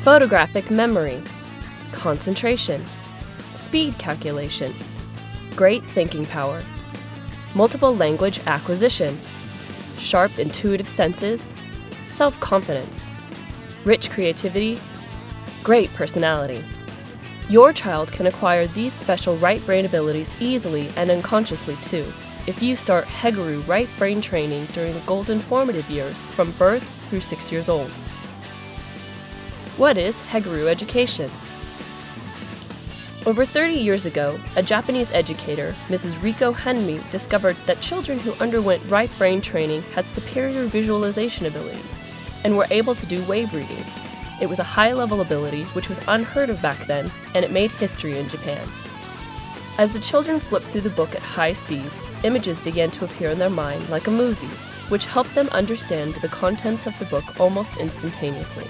photographic memory, concentration, speed calculation, great thinking power, multiple language acquisition, sharp intuitive senses, self-confidence, rich creativity, great personality. Your child can acquire these special right brain abilities easily and unconsciously too, if you start Heguru right brain training during the golden formative years from birth through 6 years old. What is Heguru education? Over 30 years ago, a Japanese educator, Mrs. Riko Henmi, discovered that children who underwent right brain training had superior visualization abilities and were able to do wave reading. It was a high-level ability which was unheard of back then, and it made history in Japan. As the children flipped through the book at high speed, images began to appear in their mind like a movie, which helped them understand the contents of the book almost instantaneously.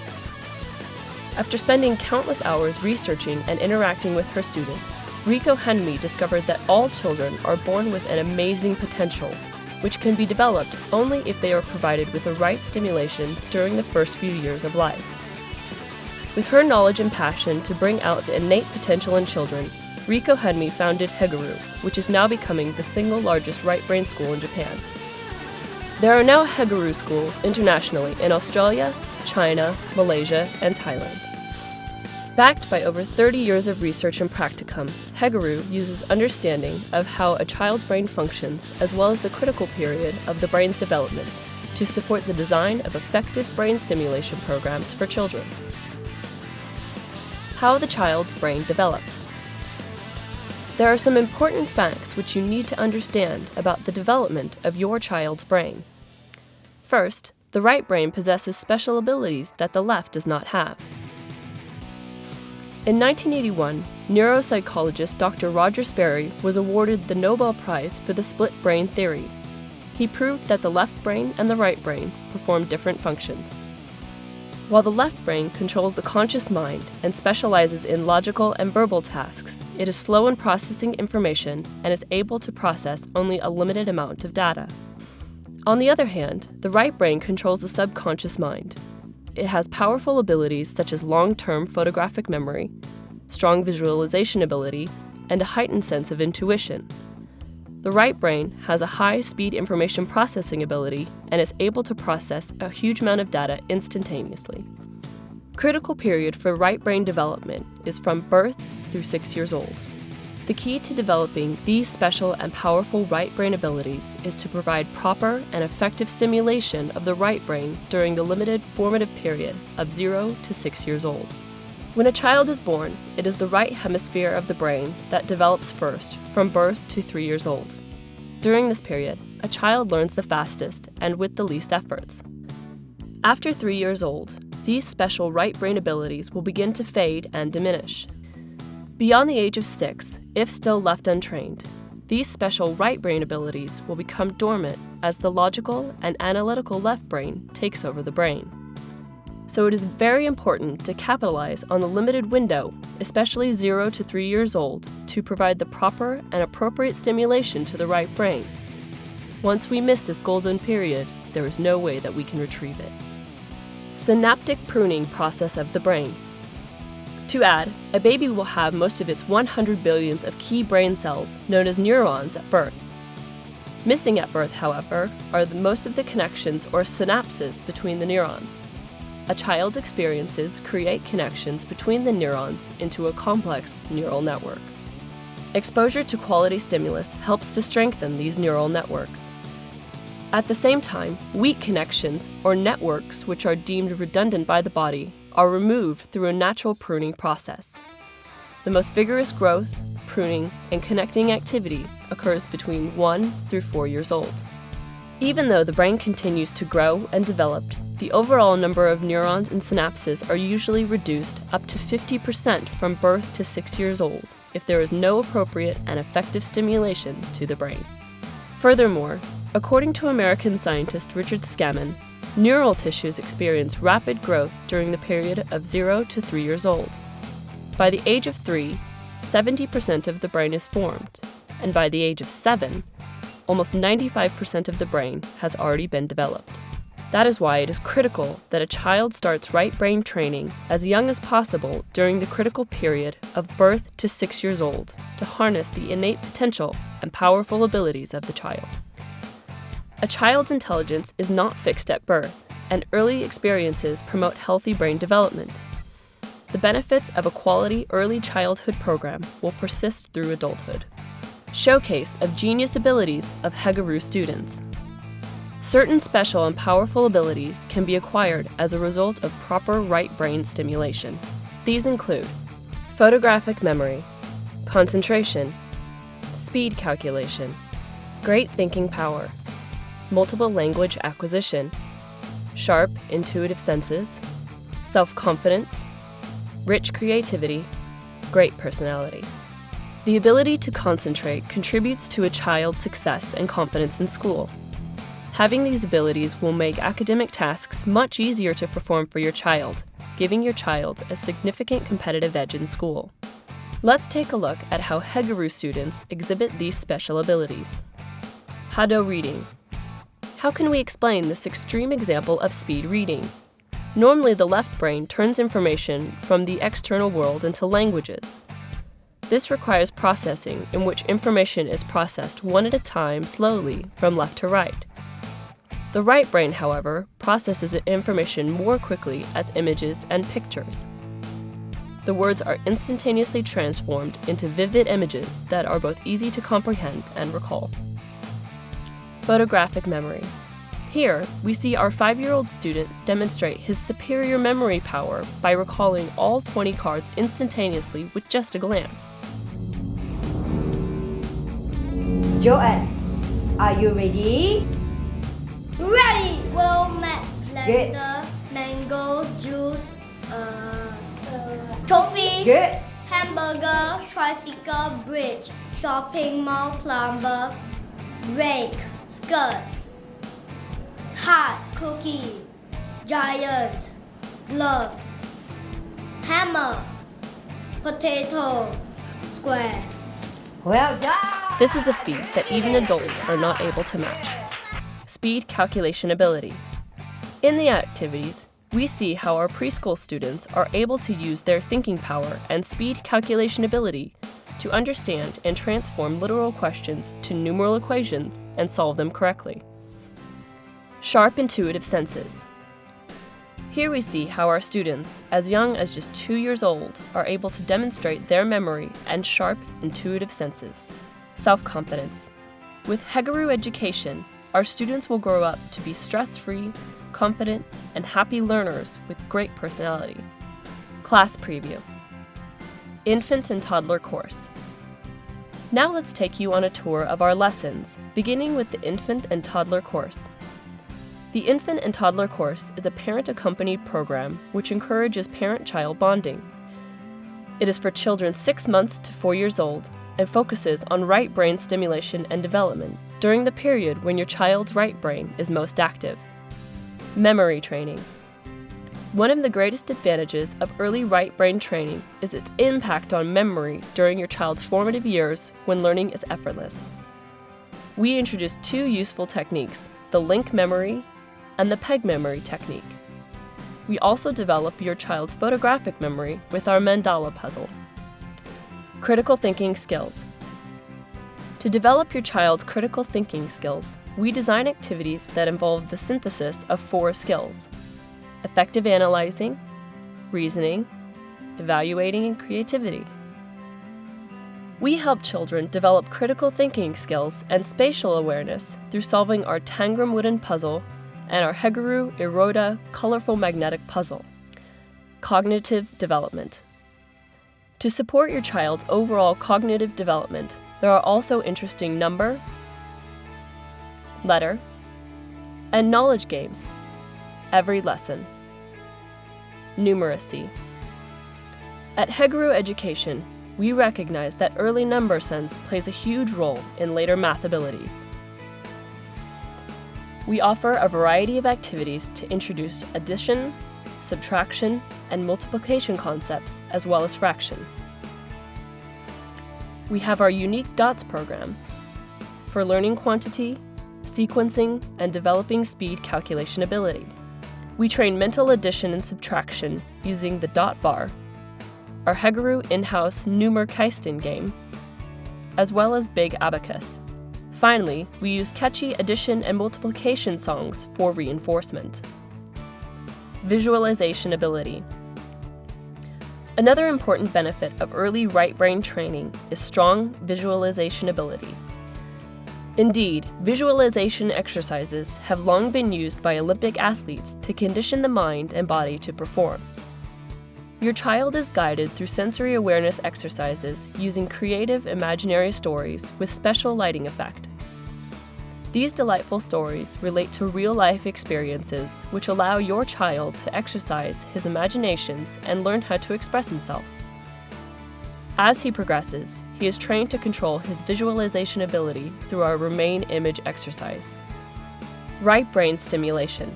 After spending countless hours researching and interacting with her students, Riko Henmi discovered that all children are born with an amazing potential, which can be developed only if they are provided with the right stimulation during the first few years of life. With her knowledge and passion to bring out the innate potential in children, Riko Henmi founded Heguru, which is now becoming the single largest right brain school in Japan. There are now Heguru schools internationally in Australia, China, Malaysia, and Thailand. Backed by over 30 years of research and practicum, Heguru uses understanding of how a child's brain functions as well as the critical period of the brain's development to support the design of effective brain stimulation programs for children. How the child's brain develops. There are some important facts which you need to understand about the development of your child's brain. First, the right brain possesses special abilities that the left does not have. In 1981, neuropsychologist Dr. Roger Sperry was awarded the Nobel Prize for the split brain theory. He proved that the left brain and the right brain perform different functions. While the left brain controls the conscious mind and specializes in logical and verbal tasks, it is slow in processing information and is able to process only a limited amount of data. On the other hand, the right brain controls the subconscious mind. It has powerful abilities such as long-term photographic memory, strong visualization ability, and a heightened sense of intuition. The right brain has a high-speed information processing ability and is able to process a huge amount of data instantaneously. Critical period for right brain development is from birth through 6 years old. The key to developing these special and powerful right brain abilities is to provide proper and effective stimulation of the right brain during the limited formative period of 0 to 6 years old. When a child is born, it is the right hemisphere of the brain that develops first, from birth to 3 years old. During this period, a child learns the fastest and with the least efforts. After 3 years old, these special right brain abilities will begin to fade and diminish. Beyond the age of 6, if still left untrained, these special right brain abilities will become dormant as the logical and analytical left brain takes over the brain. So it is very important to capitalize on the limited window, especially 0 to 3 years old, to provide the proper and appropriate stimulation to the right brain. Once we miss this golden period, there is no way that we can retrieve it. Synaptic pruning process of the brain. To add, a baby will have most of its 100 billions of key brain cells, known as neurons, at birth. Missing at birth, however, are most of the connections or synapses between the neurons. A child's experiences create connections between the neurons into a complex neural network. Exposure to quality stimulus helps to strengthen these neural networks. At the same time, weak connections, or networks which are deemed redundant by the body, are removed through a natural pruning process. The most vigorous growth, pruning, and connecting activity occurs between 1 through 4 years old. Even though the brain continues to grow and develop, the overall number of neurons and synapses are usually reduced up to 50% from birth to 6 years old if there is no appropriate and effective stimulation to the brain. Furthermore, according to American scientist Richard Scammon, neural tissues experience rapid growth during the period of 0 to 3 years old. By the age of 3, 70% of the brain is formed, and by the age of 7, almost 95% of the brain has already been developed. That is why it is critical that a child starts right brain training as young as possible during the critical period of birth to 6 years old to harness the innate potential and powerful abilities of the child. A child's intelligence is not fixed at birth, and early experiences promote healthy brain development. The benefits of a quality early childhood program will persist through adulthood. Showcase of genius abilities of Heguru students. Certain special and powerful abilities can be acquired as a result of proper right brain stimulation. These include photographic memory, concentration, speed calculation, great thinking power, multiple language acquisition, sharp intuitive senses, self-confidence, rich creativity, great personality. The ability to concentrate contributes to a child's success and confidence in school. Having these abilities will make academic tasks much easier to perform for your child, giving your child a significant competitive edge in school. Let's take a look at how Heguru students exhibit these special abilities. Hado reading. How can we explain this extreme example of speed reading? Normally, the left brain turns information from the external world into languages. This requires processing in which information is processed one at a time slowly from left to right. The right brain, however, processes information more quickly as images and pictures. The words are instantaneously transformed into vivid images that are both easy to comprehend and recall. Photographic memory. Here, we see our 5-year-old student demonstrate his superior memory power by recalling all 20 cards instantaneously with just a glance. Joanne, are you ready? Ready! We'll make Good. blender, mango, juice, toffee, Good. hamburger, tricycle, bridge, shopping mall, plumber, rake, skirt, hat, cookie, giant, gloves, hammer, potato, square. Well done. This is a feat that even adults are not able to match. Speed calculation ability. In the activities, we see how our preschool students are able to use their thinking power and speed calculation ability to understand and transform literal questions to numeral equations and solve them correctly. Sharp intuitive senses. Here we see how our students, as young as just 2 years old, are able to demonstrate their memory and sharp intuitive senses. Self-confidence. With Heguru education, our students will grow up to be stress-free, confident, and happy learners with great personality. Class preview. Infant and toddler course. Now let's take you on a tour of our lessons, beginning with the infant and toddler course. The infant and toddler course is a parent-accompanied program which encourages parent-child bonding. It is for children 6 months to 4 years old and focuses on right brain stimulation and development during the period when your child's right brain is most active. Memory training. One of the greatest advantages of early right brain training is its impact on memory during your child's formative years when learning is effortless. We introduced 2 useful techniques, the link memory and the peg memory technique. We also develop your child's photographic memory with our mandala puzzle. Critical thinking skills. To develop your child's critical thinking skills, we design activities that involve the synthesis of 4 skills: effective analyzing, reasoning, evaluating, and creativity. We help children develop critical thinking skills and spatial awareness through solving our Tangram wooden puzzle and our Heguru Iroda colorful magnetic puzzle. Cognitive development. To support your child's overall cognitive development, there are also interesting number, letter, and knowledge games every lesson. Numeracy. At Heguru Education, we recognize that early number sense plays a huge role in later math abilities. We offer a variety of activities to introduce addition, subtraction, and multiplication concepts, as well as fraction. We have our unique DOTS program for learning quantity, sequencing, and developing speed calculation ability. We train mental addition and subtraction using the dot bar, our Heguru in-house Numerkeisten game, as well as Big Abacus. Finally, we use catchy addition and multiplication songs for reinforcement. Visualization ability. Another important benefit of early right brain training is strong visualization ability. Indeed, visualization exercises have long been used by Olympic athletes to condition the mind and body to perform. Your child is guided through sensory awareness exercises using creative imaginary stories with special lighting effect. These delightful stories relate to real-life experiences which allow your child to exercise his imaginations and learn how to express himself. As he progresses, he is trained to control his visualization ability through our Remain Image exercise. Right brain stimulation.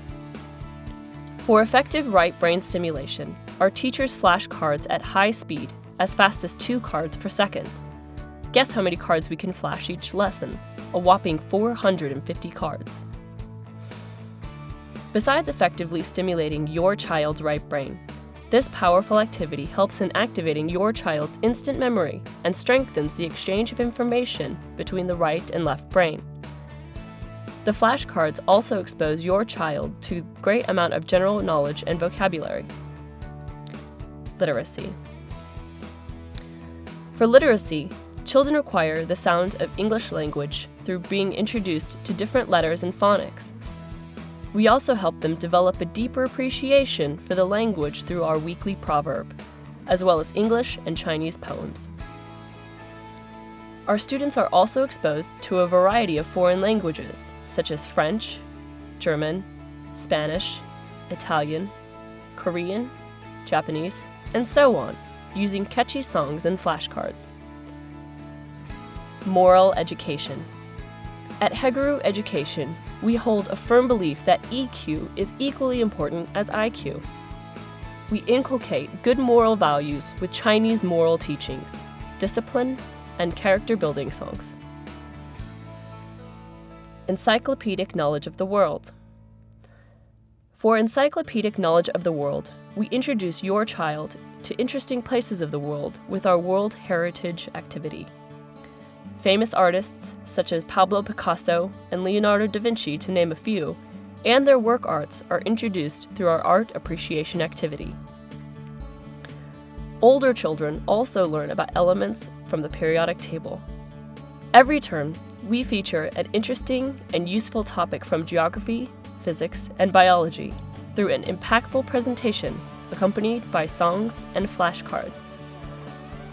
For effective right brain stimulation, our teachers flash cards at high speed, as fast as 2 cards per second. Guess how many cards we can flash each lesson? A whopping 450 cards. Besides effectively stimulating your child's right brain, this powerful activity helps in activating your child's instant memory and strengthens the exchange of information between the right and left brain. The flashcards also expose your child to a great amount of general knowledge and vocabulary. Literacy. For literacy, children acquire the sound of English language through being introduced to different letters and phonics. We also help them develop a deeper appreciation for the language through our weekly proverb, as well as English and Chinese poems. Our students are also exposed to a variety of foreign languages, such as French, German, Spanish, Italian, Korean, Japanese, and so on, using catchy songs and flashcards. Moral education. At Heguru Education, we hold a firm belief that EQ is equally important as IQ. We inculcate good moral values with Chinese moral teachings, discipline, and character-building songs. Encyclopedic knowledge of the world. For encyclopedic knowledge of the world, we introduce your child to interesting places of the world with our World Heritage activity. Famous artists, such as Pablo Picasso and Leonardo da Vinci, to name a few, and their work arts are introduced through our art appreciation activity. Older children also learn about elements from the periodic table. Every term, we feature an interesting and useful topic from geography, physics, and biology through an impactful presentation accompanied by songs and flashcards.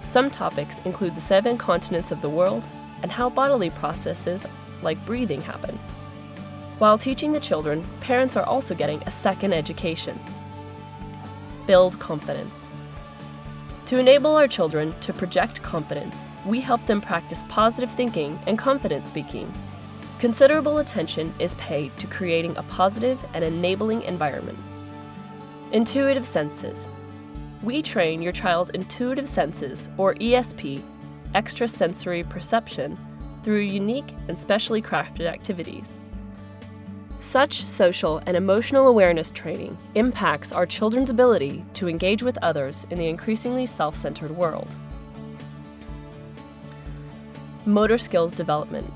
Some topics include the 7 continents of the world and how bodily processes like breathing happen. While teaching the children, parents are also getting a second education. Build confidence. To enable our children to project confidence, we help them practice positive thinking and confident speaking. Considerable attention is paid to creating a positive and enabling environment. Intuitive senses. We train your child's intuitive senses, or ESP, extrasensory perception, through unique and specially crafted activities. Such social and emotional awareness training impacts our children's ability to engage with others in the increasingly self-centered world. Motor skills development.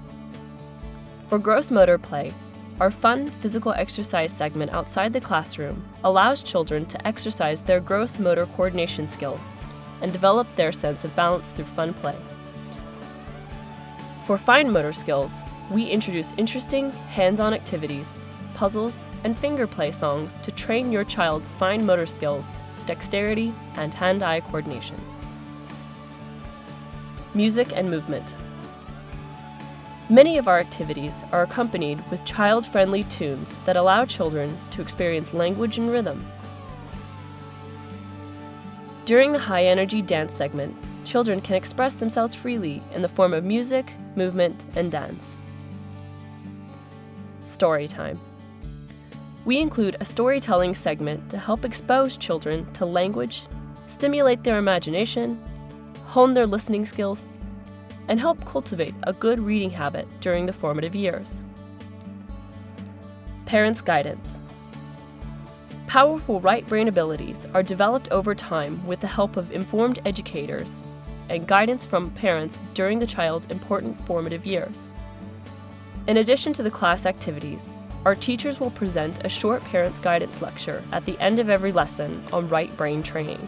For gross motor play, our fun physical exercise segment outside the classroom allows children to exercise their gross motor coordination skills and develop their sense of balance through fun play. For fine motor skills, we introduce interesting, hands-on activities, puzzles, and finger play songs to train your child's fine motor skills, dexterity, and hand-eye coordination. Music and movement. Many of our activities are accompanied with child-friendly tunes that allow children to experience language and rhythm. During the high-energy dance segment, children can express themselves freely in the form of music, movement, and dance. Story time. We include a storytelling segment to help expose children to language, stimulate their imagination, hone their listening skills, and help cultivate a good reading habit during the formative years. Parents' guidance. Powerful right brain abilities are developed over time with the help of informed educators and guidance from parents during the child's important formative years. In addition to the class activities, our teachers will present a short parents' guidance lecture at the end of every lesson on right brain training.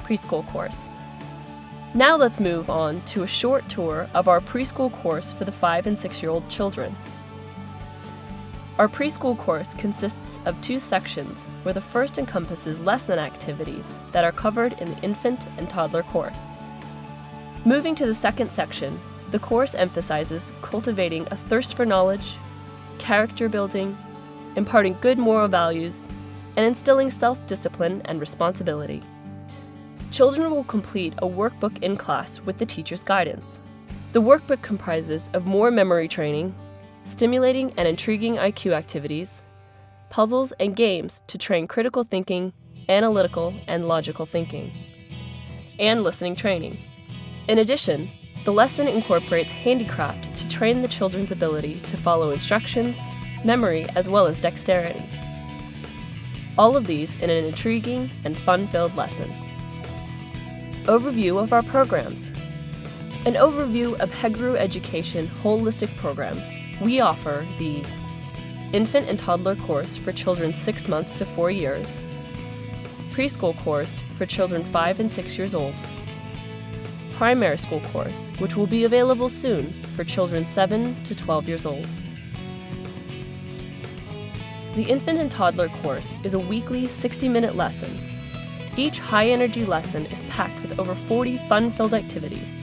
Preschool course. Now let's move on to a short tour of our preschool course for the 5 and 6-year-old children. Our preschool course consists of 2 sections, where the first encompasses lesson activities that are covered in the infant and toddler course. Moving to the second section, the course emphasizes cultivating a thirst for knowledge, character building, imparting good moral values, and instilling self-discipline and responsibility. Children will complete a workbook in class with the teacher's guidance. The workbook comprises of more memory training, stimulating and intriguing IQ activities, puzzles and games to train critical thinking, analytical and logical thinking, and listening training. In addition, the lesson incorporates handicraft to train the children's ability to follow instructions, memory, as well as dexterity. All of these in an intriguing and fun-filled lesson. Overview of our programs. An overview of Hegru Education holistic programs. We offer the Infant and Toddler course for children 6 months to 4 years, Preschool course for children 5 and 6 years old, Primary School course, which will be available soon for children 7 to 12 years old. The Infant and Toddler course is a weekly 60-minute lesson. Each high-energy lesson is packed with over 40 fun-filled activities.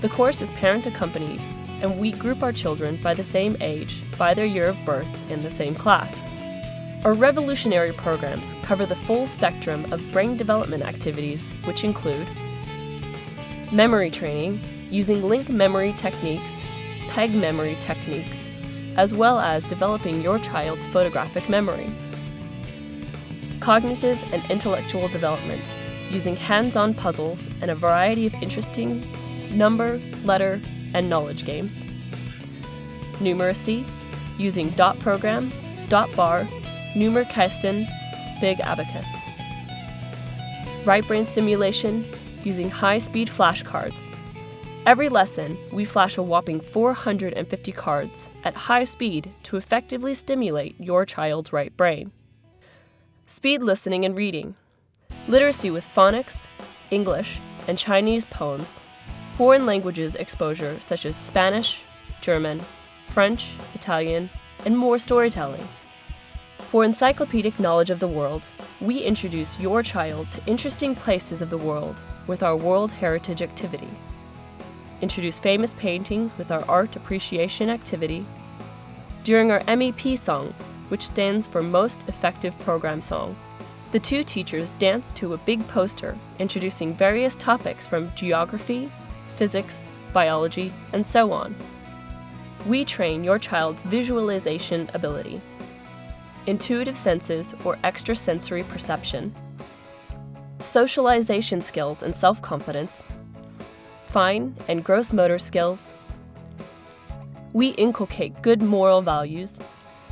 The course is parent-accompanied, and we group our children by the same age by their year of birth in the same class. Our revolutionary programs cover the full spectrum of brain development activities, which include memory training using link memory techniques, peg memory techniques, as well as developing your child's photographic memory. Cognitive and intellectual development using hands-on puzzles and a variety of interesting number, letter, and knowledge games. Numeracy, using dot program, dot bar, Numerkasten, big abacus. Right brain stimulation, using high-speed flashcards. Every lesson, we flash a whopping 450 cards at high speed to effectively stimulate your child's right brain. Speed listening and reading. Literacy with phonics, English, and Chinese poems. Foreign languages exposure such as Spanish, German, French, Italian, and more storytelling. For encyclopedic knowledge of the world, we introduce your child to interesting places of the world with our World Heritage activity. Introduce famous paintings with our Art Appreciation activity. During our MEP song, which stands for Most Effective Program Song, the 2 teachers dance to a big poster introducing various topics from geography, physics, biology, and so on. We train your child's visualization ability, intuitive senses or extrasensory perception, socialization skills and self-confidence, fine and gross motor skills. We inculcate good moral values.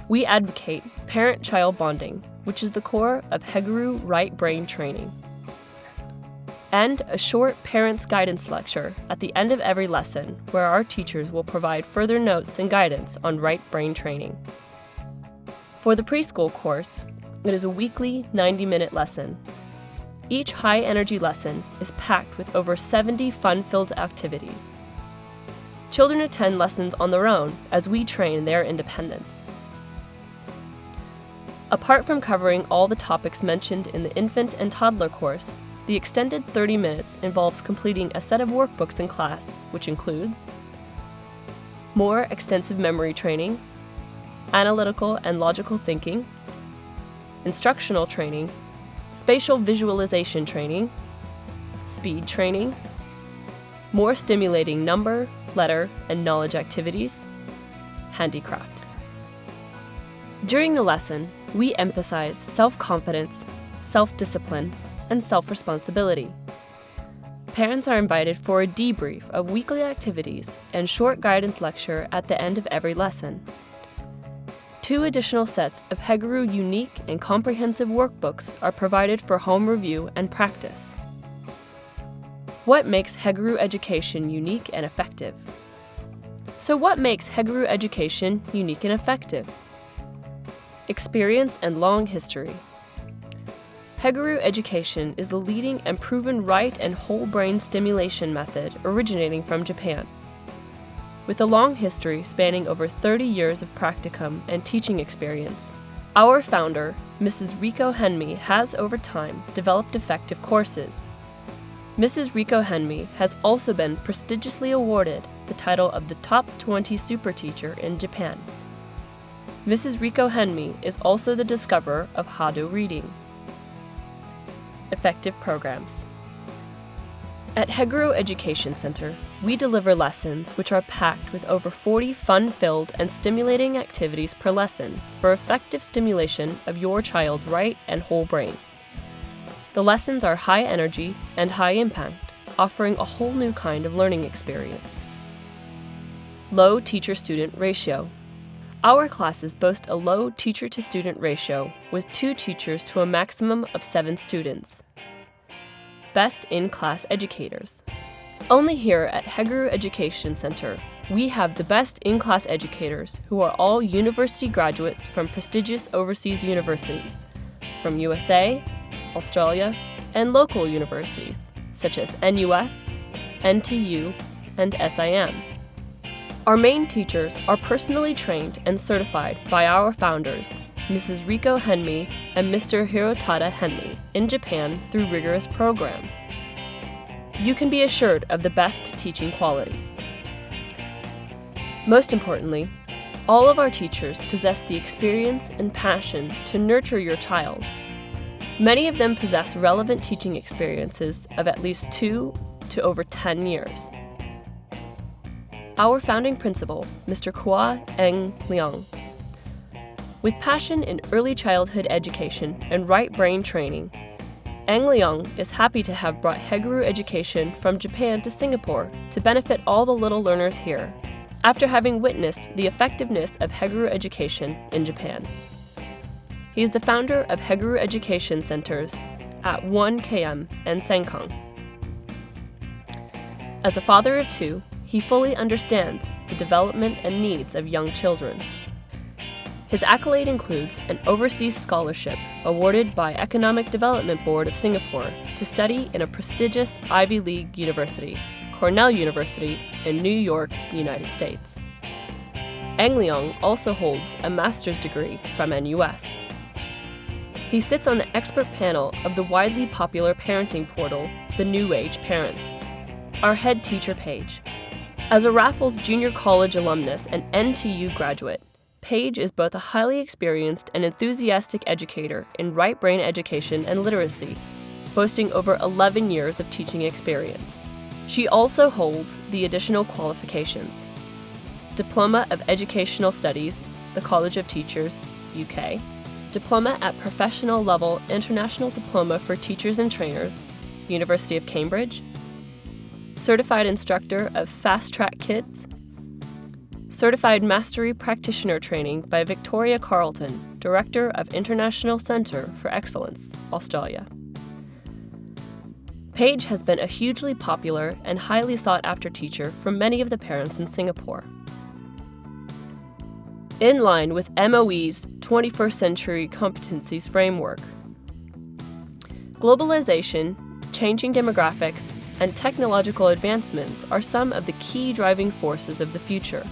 We advocate parent-child bonding, which is the core of Hegru right brain training. And a short parents' guidance lecture at the end of every lesson where our teachers will provide further notes and guidance on right brain training. For the preschool course, it is a weekly 90-minute lesson. Each high-energy lesson is packed with over 70 fun-filled activities. Children attend lessons on their own as we train their independence. Apart from covering all the topics mentioned in the infant and toddler course, the extended 30 minutes involves completing a set of workbooks in class, which includes more extensive memory training, analytical and logical thinking, instructional training, spatial visualization training, speed training, more stimulating number, letter, and knowledge activities, handicraft. During the lesson, we emphasize self-confidence, self-discipline, and self-responsibility. Parents are invited for a debrief of weekly activities and short guidance lecture at the end of every lesson. 2 additional sets of Heguru unique and comprehensive workbooks are provided for home review and practice. What makes Heguru education unique and effective? So what makes Heguru education unique and effective? Experience and long history. Heguru education is the leading and proven right and whole brain stimulation method originating from Japan. With a long history spanning over 30 years of practicum and teaching experience, our founder, Mrs. Riko Henmi, has over time developed effective courses. Mrs. Riko Henmi has also been prestigiously awarded the title of the Top 20 Super Teacher in Japan. Mrs. Riko Henmi is also the discoverer of Hado reading. Effective programs. At Heguru Education Center, we deliver lessons which are packed with over 40 fun-filled and stimulating activities per lesson for effective stimulation of your child's right and whole brain. The lessons are high energy and high impact, offering a whole new kind of learning experience. Low teacher-student ratio. Our classes boast a low teacher-to-student ratio with 2 teachers to a maximum of 7 students. Best in-class educators. Only here at Heguru Education Center, we have the best in-class educators who are all university graduates from prestigious overseas universities, from USA, Australia, and local universities, such as NUS, NTU, and SIM. Our main teachers are personally trained and certified by our founders, Mrs. Riko Henmi and Mr. Hirotada Henmi, in Japan through rigorous programs. You can be assured of the best teaching quality. Most importantly, all of our teachers possess the experience and passion to nurture your child. Many of them possess relevant teaching experiences of at least 2 to over 10 years. Our founding principal, Mr. Kwa Eng Liang. With passion in early childhood education and right brain training, Eng Liang is happy to have brought Heguru education from Japan to Singapore to benefit all the little learners here, after having witnessed the effectiveness of Heguru education in Japan. He is the founder of Heguru Education Centers at 1KM and Sengkang. As a father of 2, he fully understands the development and needs of young children. His accolade includes an overseas scholarship awarded by Economic Development Board of Singapore to study in a prestigious Ivy League university, Cornell University in New York, United States. Eng Liang also holds a master's degree from NUS. He sits on the expert panel of the widely popular parenting portal, The New Age Parents, our head teacher Paige. As a Raffles Junior College alumnus and NTU graduate, Paige is both a highly experienced and enthusiastic educator in right brain education and literacy, boasting over 11 years of teaching experience. She also holds the additional qualifications: Diploma of Educational Studies, the College of Teachers, UK, Diploma at Professional Level International Diploma for Teachers and Trainers, University of Cambridge, Certified Instructor of Fast Track Kids, Certified Mastery Practitioner Training by Victoria Carlton, Director of International Centre for Excellence, Australia. Paige has been a hugely popular and highly sought-after teacher for many of the parents in Singapore. In line with MOE's 21st Century Competencies Framework, globalization, changing demographics, and technological advancements are some of the key driving forces of the future.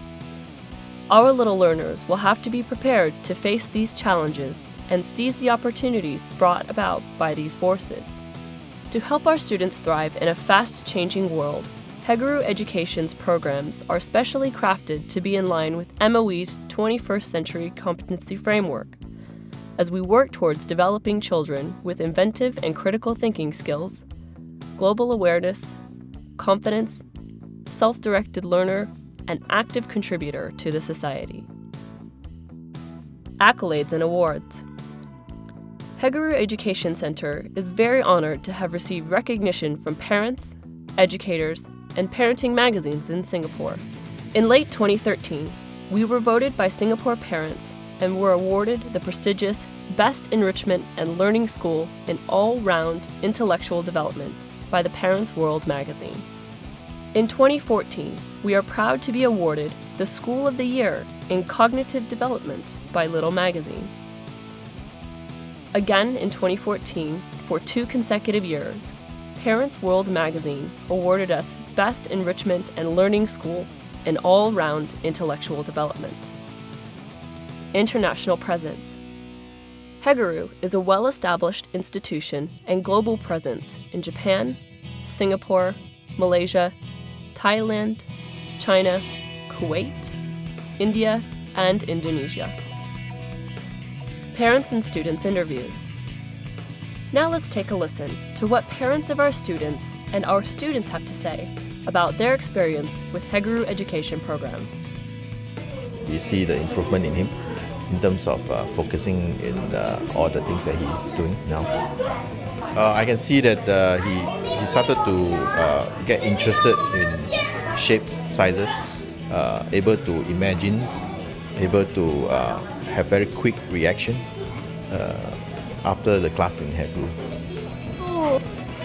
Our little learners will have to be prepared to face these challenges and seize the opportunities brought about by these forces. To help our students thrive in a fast-changing world, Heguru Education's programs are specially crafted to be in line with MOE's 21st Century Competency Framework, as we work towards developing children with inventive and critical thinking skills, global awareness, confidence, self-directed learner, and active contributor to the society. Accolades and awards. Heguru Education Center is very honored to have received recognition from parents, educators, and parenting magazines in Singapore. In late 2013, we were voted by Singapore parents and were awarded the prestigious Best Enrichment and Learning School in All-Round Intellectual Development by the Parents' World magazine. In 2014, we are proud to be awarded the School of the Year in Cognitive Development by Little Magazine. Again in 2014, for 2 consecutive years, Parents' World magazine awarded us Best Enrichment and Learning School in All-Round Intellectual Development. International presence. Heguru is a well-established institution and global presence in Japan, Singapore, Malaysia, Thailand, China, Kuwait, India, and Indonesia. Parents and students interviewed. Now let's take a listen to what parents of our students and our students have to say about their experience with Heguru education programs. We see the improvement in him in terms of focusing in all the things that he's doing now. I can see that he started to get interested in shapes, sizes, able to imagine, able to have very quick reaction after the class in Heguru.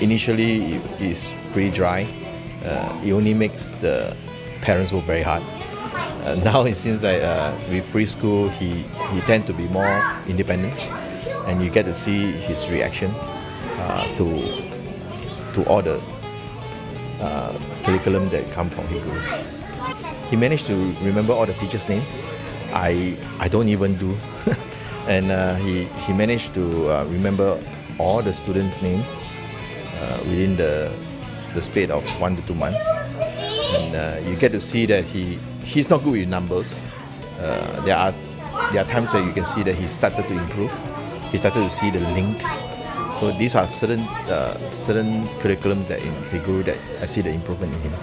Initially, it's pretty dry. It only makes the parents work very hard. Now it seems like with preschool, he tends to be more independent, and you get to see his reaction to all the curriculum that come from Heguru. He managed to remember all the teachers' names. I don't even do. And he managed to remember all the students' names within the span of 1 to 2 months. And you get to see that he's not good with numbers. There are times that you can see that he started to improve. He started to see the link. So these are certain curriculum that in Heguru that I see the improvement in him.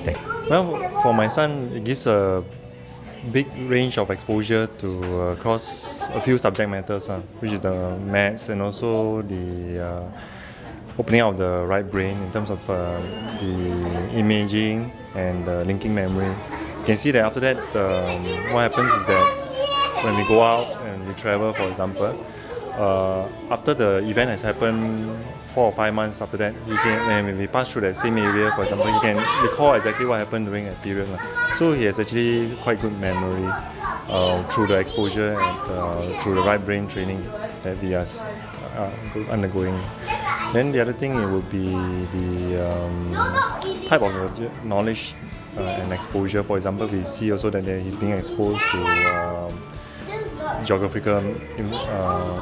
Thank you. Well, for my son, it gives a big range of exposure to across a few subject matters, which is the maths and also the opening of the right brain in terms of the imaging and linking memory. You can see that after that, what happens is that when we go out and we travel, for example, after the event has happened 4 or 5 months after that, when we pass through that same area, for example, he can recall exactly what happened during that period. So he has actually quite good memory through the exposure and through the right brain training that we are undergoing. Then the other thing, it would be the type of knowledge and exposure. For example, we see also that he's being exposed to geographical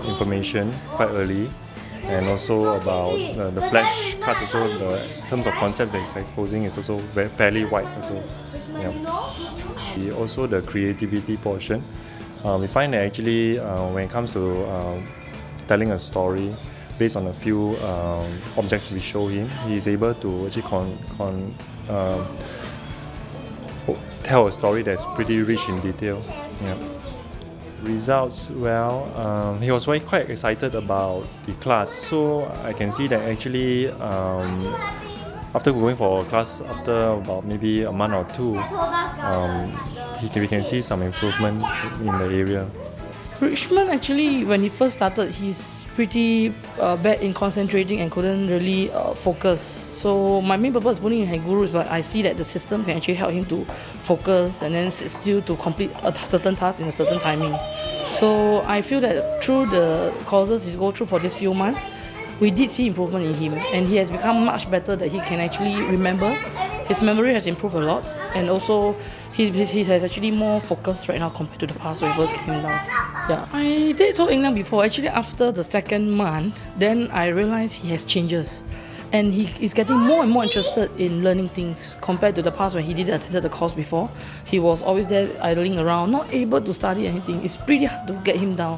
information quite early, and also about the flashcards. Also, in terms of concepts that he's exposing is also fairly wide. Also, yeah. Also the creativity portion. We find that actually when it comes to telling a story based on a few objects we show him, he is able to actually tell a story that's pretty rich in detail. Yeah. Results, well, he was quite excited about the class, so I can see that actually after going for a class after about maybe a month or 2, we can see some improvement in the area. Richmond, actually, when he first started, he's pretty bad in concentrating and couldn't really focus. So my main purpose of putting in Heguru is that I see that the system can actually help him to focus and then sit still to complete a certain task in a certain timing. So I feel that through the courses he go through for these few months, we did see improvement in him, and he has become much better that he can actually remember. His memory has improved a lot, and also he has actually more focus right now compared to the past when he first came down. Yeah, I did told England before. Actually, after the second month, then I realized he has changes, and he is getting more and more interested in learning things compared to the past when he didn't attend the course before. He was always there idling around, not able to study anything. It's pretty hard to get him down.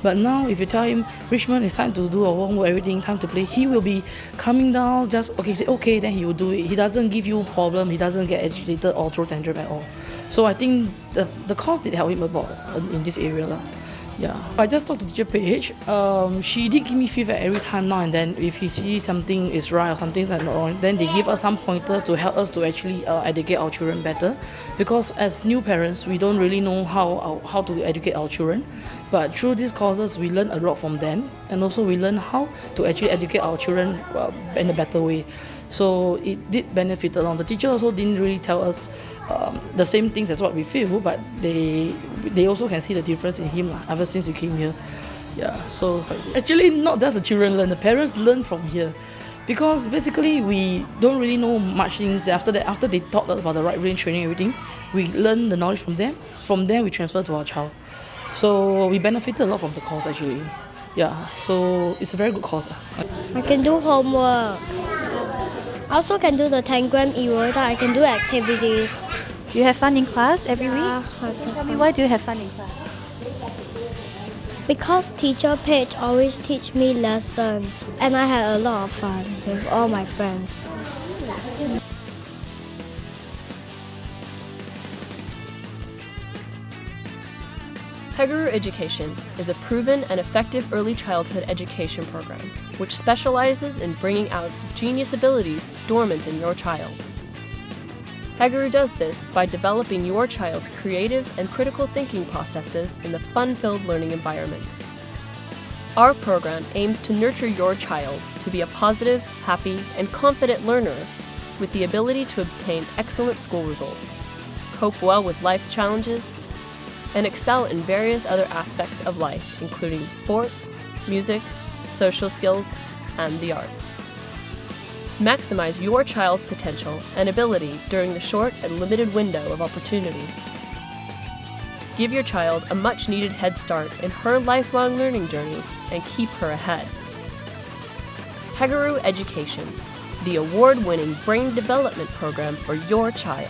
But now, if you tell him, Richmond, it's time to do our homework, everything, time to play, he will be coming down, just say okay, then he will do it. He doesn't give you problem, he doesn't get agitated or throw tantrum at all. So I think the course did help him a lot in this area. Yeah, I just talked to teacher Paige. She did give me feedback every time now and then. If he sees something is right or something's not wrong, then they give us some pointers to help us to actually educate our children better. Because as new parents, we don't really know how to educate our children. But through these courses, we learn a lot from them, and also we learn how to actually educate our children in a better way. So it did benefit a lot. The teacher also didn't really tell us the same things as what we feel, but they also can see the difference in him ever since he came here. Yeah, so actually not just the children learn, the parents learn from here. Because basically we don't really know much things. After that, after they taught us about the right brain training and everything, we learn the knowledge from them. From there we transfer to our child. So we benefited a lot from the course actually. Yeah, so it's a very good course. I can do homework. I also can do the Tangram e-work. I can do activities. Do you have fun in class every Yeah, week? Tell me, why do you have fun in class? Because teacher Paige always teach me lessons, and I had a lot of fun with all my friends. Heguru Education is a proven and effective early childhood education program which specializes in bringing out genius abilities dormant in your child. Heguru does this by developing your child's creative and critical thinking processes in the fun-filled learning environment. Our program aims to nurture your child to be a positive, happy, and confident learner with the ability to obtain excellent school results, cope well with life's challenges, and excel in various other aspects of life, including sports, music, social skills, and the arts. Maximize your child's potential and ability during the short and limited window of opportunity. Give your child a much-needed head start in her lifelong learning journey and keep her ahead. Heguru Education, the award-winning brain development program for your child.